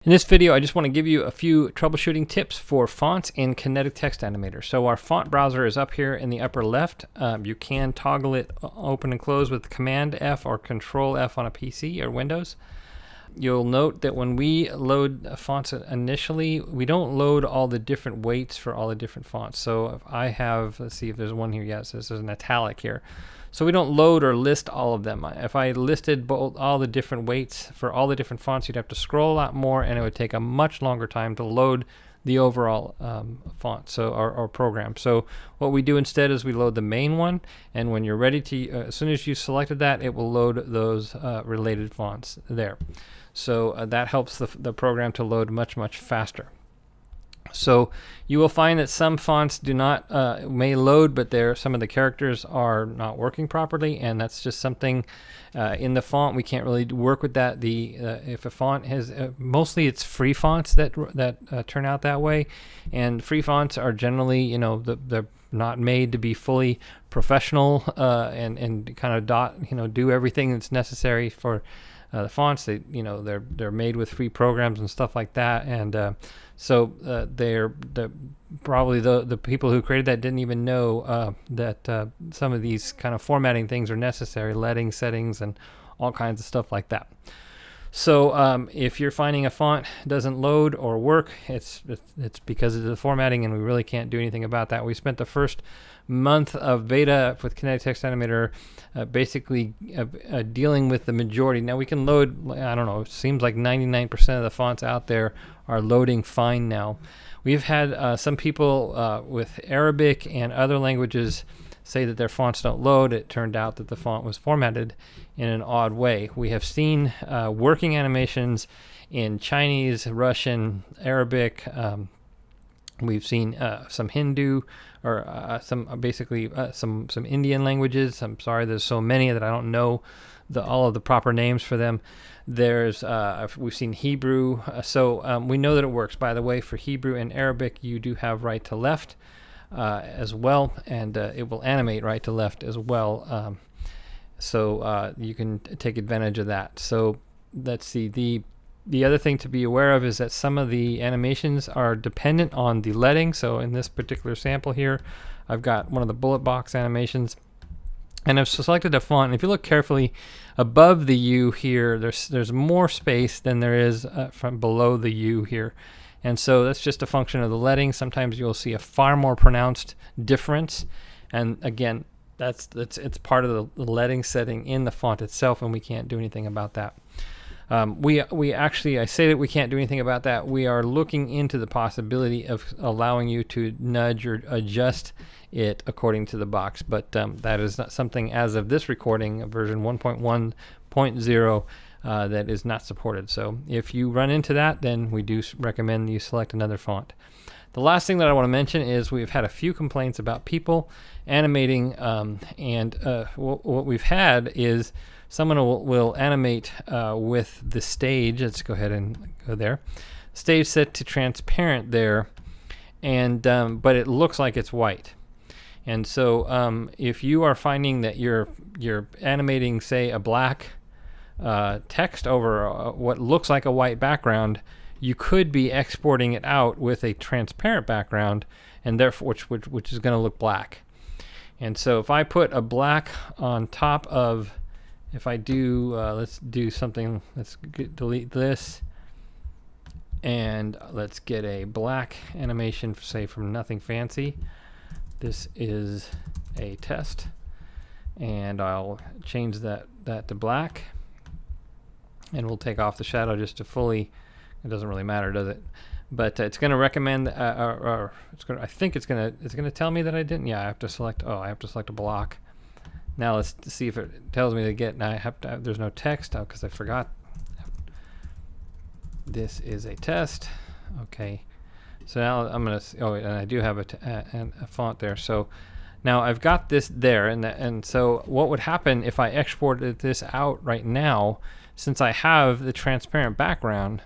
In this video, I just want to give you a few troubleshooting tips for fonts in Kinetic Text Animator. So our font browser is up here in the upper left. You can toggle it open and close with Command F or Control F on a PC or Windows. You'll note that when we load fonts initially, we don't load all the different weights for all the different fonts. So if I have, let's see if there's one here. Yes, this is an italic here. So we don't load or list all of them. If I listed all the different weights for all the different fonts, you'd have to scroll a lot more, and it would take a much longer time to load the overall font or program. So what we do instead is we load the main one, and when you're ready to, as soon as you selected that, it will load those related fonts there. So that helps the program to load much faster. So you will find that some fonts do not may load, but some of the characters are not working properly, and that's just something in the font. We can't really work with that. If a font has mostly it's free fonts that turn out that way, and free fonts are generally they're not made to be fully professional and kind of do everything that's necessary for the fonts. They're made with free programs and stuff like that, and so probably the people who created that didn't even know that some of these kind of formatting things are necessary, leading settings and all kinds of stuff like that. So if you're finding a font doesn't load or work, it's because of the formatting, and we really can't do anything about that. We spent the first month of beta with Kinetic Text Animator basically dealing with the majority. Now we can load, I don't know, it seems like 99% of the fonts out there are loading fine now. We've had some people with Arabic and other languages say that their fonts don't load. It turned out that the font was formatted in an odd way. We have seen working animations in Chinese, Russian, Arabic. We've seen some Hindu or some Indian languages. I'm sorry, there's so many that I don't know all of the proper names for them. We've seen Hebrew, so we know that it works. By the way, for Hebrew and Arabic, you do have right to left as well, and it will animate right to left as well. So you can take advantage of that. So let's see. The other thing to be aware of is that some of the animations are dependent on the leading. So in this particular sample here, I've got one of the bullet box animations, and I've selected a font. And if you look carefully above the U here, there's more space than there is from below the U here. And so that's just a function of the leading. Sometimes you'll see a far more pronounced difference. And again, it's part of the leading setting in the font itself, and we can't do anything about that. I say that we can't do anything about that. We are looking into the possibility of allowing you to nudge or adjust it according to the box, but that is not something as of this recording, version 1.1.0, that is not supported. So if you run into that, then we do recommend you select another font. The last thing that I want to mention is we've had a few complaints about people animating, and what we've had is someone will animate with the stage. Let's go ahead and go there. Stage set to transparent there, and but it looks like it's white. And so if you are finding that you're animating, say, a black text over what looks like a white background, you could be exporting it out with a transparent background, and therefore which is going to look black. And so if I put a black on top of, if I do, let's do something, delete this, and let's get a black animation, say from Nothing Fancy. This is a test, and I'll change that to black, and we'll take off the shadow just to fully, it doesn't really matter, does it? But it's going to recommend, I think it's going to tell me that I didn't. Yeah, I have to select a block. Now let's see if it tells me to get. Now I have to. There's no text because I forgot. This is a test. Okay. So now I'm gonna. Oh, and I do have a font there. So now I've got this there, and so what would happen if I exported this out right now? Since I have the transparent background,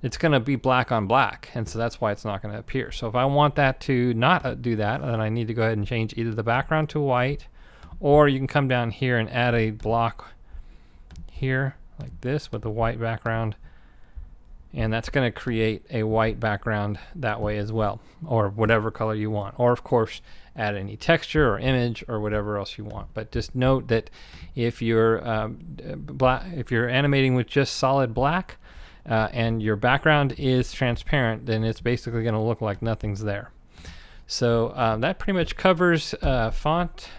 it's going to be black on black, and so that's why it's not going to appear. So if I want that to not do that, then I need to go ahead and change either the background to white, or you can come down here and add a block here like this with a white background, and that's going to create a white background that way as well, or whatever color you want, or of course add any texture or image or whatever else you want. But just note that if you're if you're animating with just solid black and your background is transparent, then it's basically going to look like nothing's there. So that pretty much covers font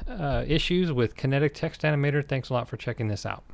issues with Kinetic Text Animator. Thanks a lot for checking this out.